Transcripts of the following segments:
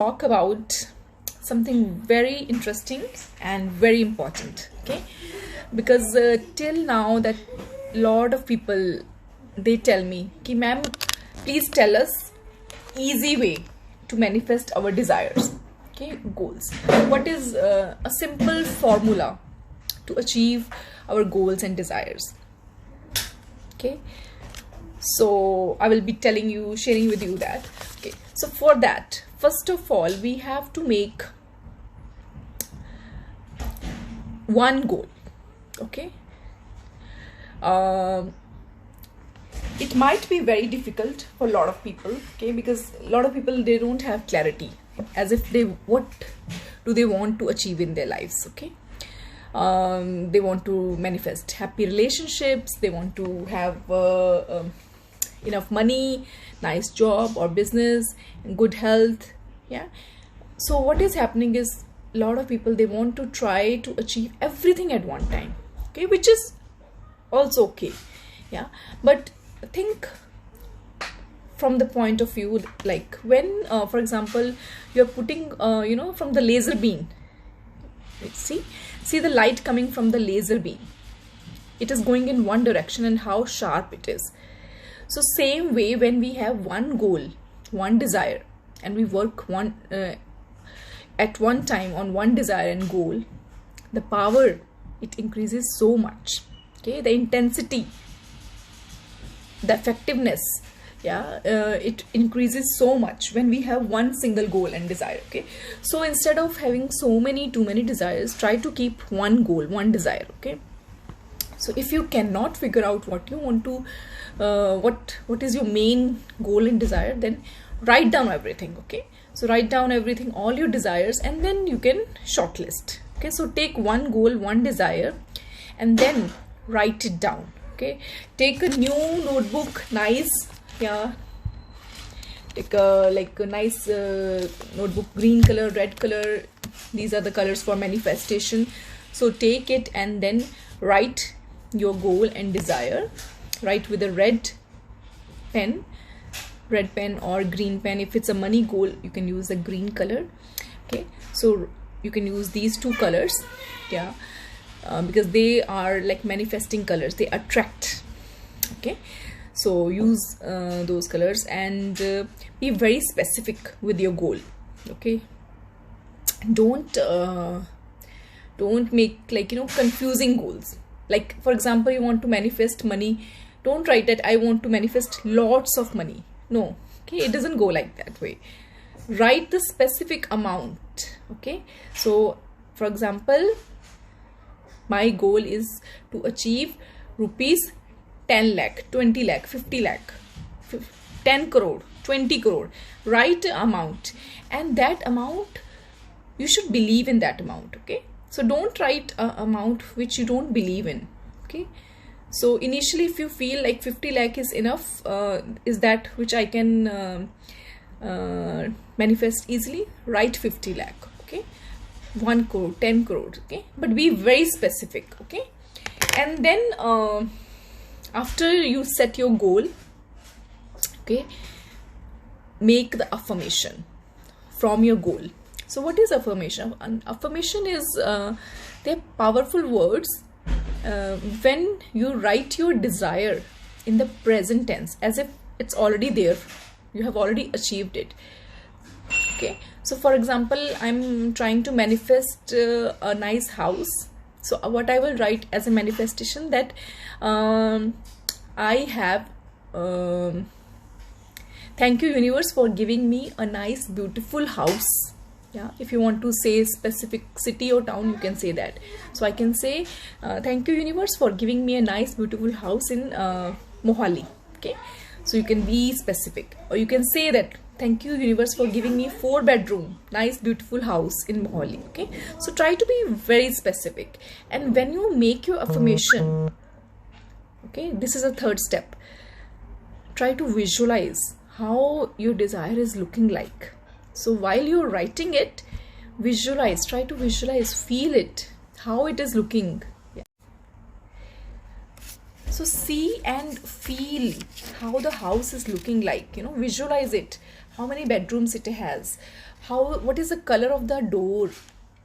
talk about something very interesting and very important, okay? Because till now that lot of people, they tell me ki ma'am, please tell us easy way to manifest our desires, okay, goals. What is a simple formula to achieve our goals and desires? Okay, so I will be telling you, sharing with you that. Okay, so for that, first of all, we have to make one goal. Okay, it might be very difficult for a lot of people, okay, because a lot of people, they don't have clarity as if what do they want to achieve in their lives. Okay, they want to manifest happy relationships, they want to have enough money, nice job or business, good health. Yeah, so what is happening is a lot of people, they want to try to achieve everything at one time, okay, which is also okay. Yeah, but think from the point of view, like when for example, you're putting from the laser beam, see the light coming from the laser beam, it is going in one direction, and how sharp it is. So same way, when we have one goal, one desire, and we work at one time on one desire and goal, the power, it increases so much. Okay, the intensity, the effectiveness, yeah, it increases so much when we have one single goal and desire. Okay, so instead of having too many desires, try to keep one goal, one desire. Okay, so if you cannot figure out what you want to what is your main goal and desire, then write down everything. Okay, so write down everything, all your desires, and then you can shortlist. Okay, so take one goal, one desire, and then write it down. Okay, take a new notebook, nice, yeah, take a nice notebook, green color, red color, these are the colors for manifestation. So take it and then write your goal and desire. Write with a red pen or green pen. If it's a money goal, you can use a green color. Okay, so you can use these two colors, yeah, because they are like manifesting colors, they attract. Okay, so use those colors, and be very specific with your goal. Okay, don't make confusing goals. Like for example, you want to manifest money, don't write that I want to manifest lots of money. No, okay, it doesn't go like that way. Write the specific amount. Okay, so for example, my goal is to achieve rupees 10 lakh, 20 lakh, 50 lakh, 10 crore, 20 crore. Write the amount, and that amount, you should believe in that amount. Okay, so don't write an amount which you don't believe in. Okay, so initially, if you feel like 50 lakh is enough, is that which I can manifest easily, write 50 lakh. Okay, 1 crore, 10 crore. Okay, but be very specific. Okay, and then after you set your goal, okay, make the affirmation from your goal. So what is affirmation? Affirmation is they're powerful words when you write your desire in the present tense, as if it's already there, you have already achieved it. Okay, so for example, I'm trying to manifest a nice house. So what I will write as a manifestation, that I have thank you universe for giving me a nice beautiful house. Yeah, if you want to say specific city or town, you can say that. So I can say thank you universe for giving me a nice beautiful house in Mohali. Okay, so you can be specific, or you can say that thank you universe for giving me 4-bedroom nice beautiful house in Mohali. Okay, so try to be very specific. And when you make your affirmation, okay, this is a third step, try to visualize how your desire is looking like. So while you're writing it, visualize, try to visualize, feel it, how it is looking. Yeah. So see and feel how the house is looking like, visualize it, how many bedrooms it has, what is the color of the door,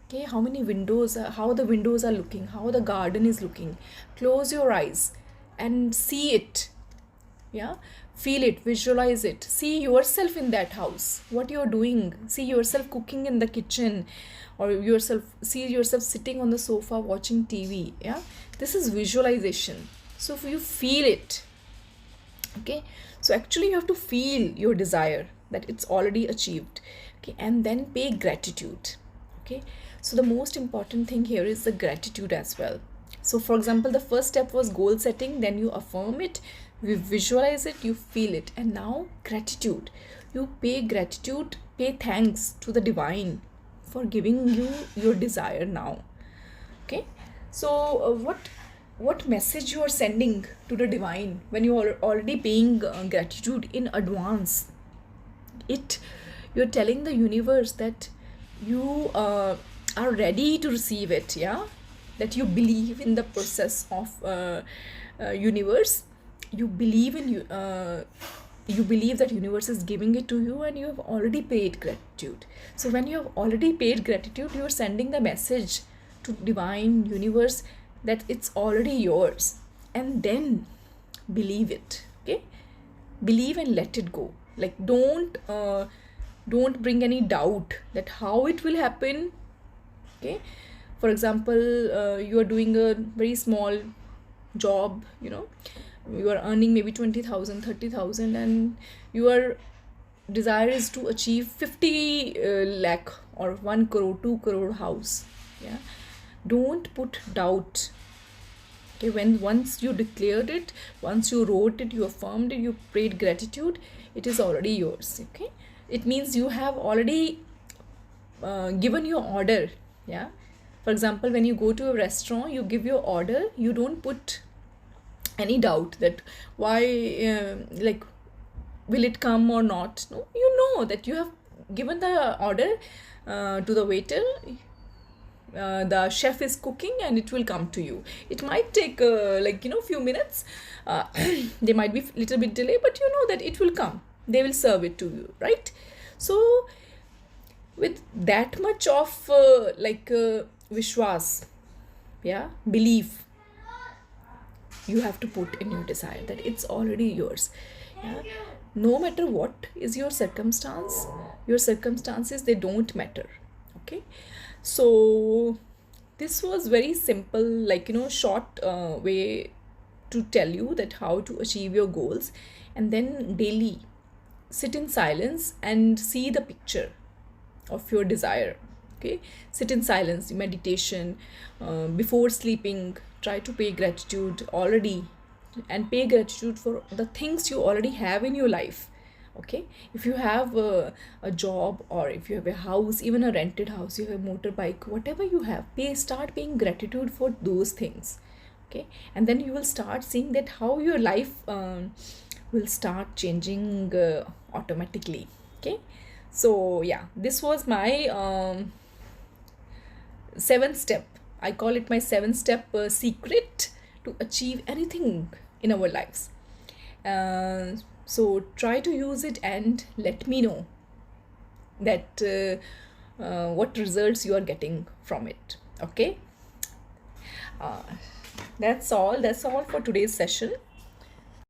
okay, how many windows, how the windows are looking, how the garden is looking. Close your eyes and see it. Yeah, feel it, visualize it, see yourself in that house, what you're doing, see yourself cooking in the kitchen, or see yourself sitting on the sofa watching TV. Yeah, this is visualization. So if you feel it, okay, so actually you have to feel your desire that it's already achieved, okay, and then pay gratitude. Okay, so the most important thing here is the gratitude as well. So for example, the first step was goal setting, then you affirm it, you visualize it, you feel it, and now gratitude. You pay gratitude, pay thanks to the divine for giving you your desire now. Okay, so what message you are sending to the divine when you are already paying gratitude in advance? You're telling the universe that you are ready to receive it. Yeah, that you believe in the process of universe. You believe in you believe that universe is giving it to you, and you have already paid gratitude. So when you have already paid gratitude, you are sending the message to divine universe that it's already yours, and then believe it. Okay, believe and let it go. Like, don't bring any doubt that how it will happen. Okay, for example, you are doing a very small job, you are earning maybe 20,000, 30,000, and your desire is to achieve 50 lakh or 1 crore, 2 crore house. Yeah, don't put doubt. Okay, once you declared it, once you wrote it, you affirmed it, you prayed gratitude, it is already yours. Okay, it means you have already given your order. Yeah, for example, when you go to a restaurant, you give your order, you don't put any doubt that why, like, will it come or not. No, you know that you have given the order to the waiter, the chef is cooking, and it will come to you. It might take few minutes, there might be little bit delay, but you know that it will come, they will serve it to you, right? So with that much of vishwas, yeah, belief, you have to put in your desire that it's already yours. Yeah, no matter what is your circumstances, they don't matter. Okay, so this was very simple, short way to tell you that how to achieve your goals. And then daily sit in silence and see the picture of your desire. Okay, sit in silence, meditation, before sleeping, try to pay gratitude already, and pay gratitude for the things you already have in your life. Okay, if you have a job, or if you have a house, even a rented house, you have a motorbike, whatever you have, start paying gratitude for those things. Okay, and then you will start seeing that how your life will start changing automatically. Okay, so yeah, this was my 7th step. I call it my 7-step secret to achieve anything in our lives. So try to use it and let me know that what results you are getting from it. Okay, that's all for today's session.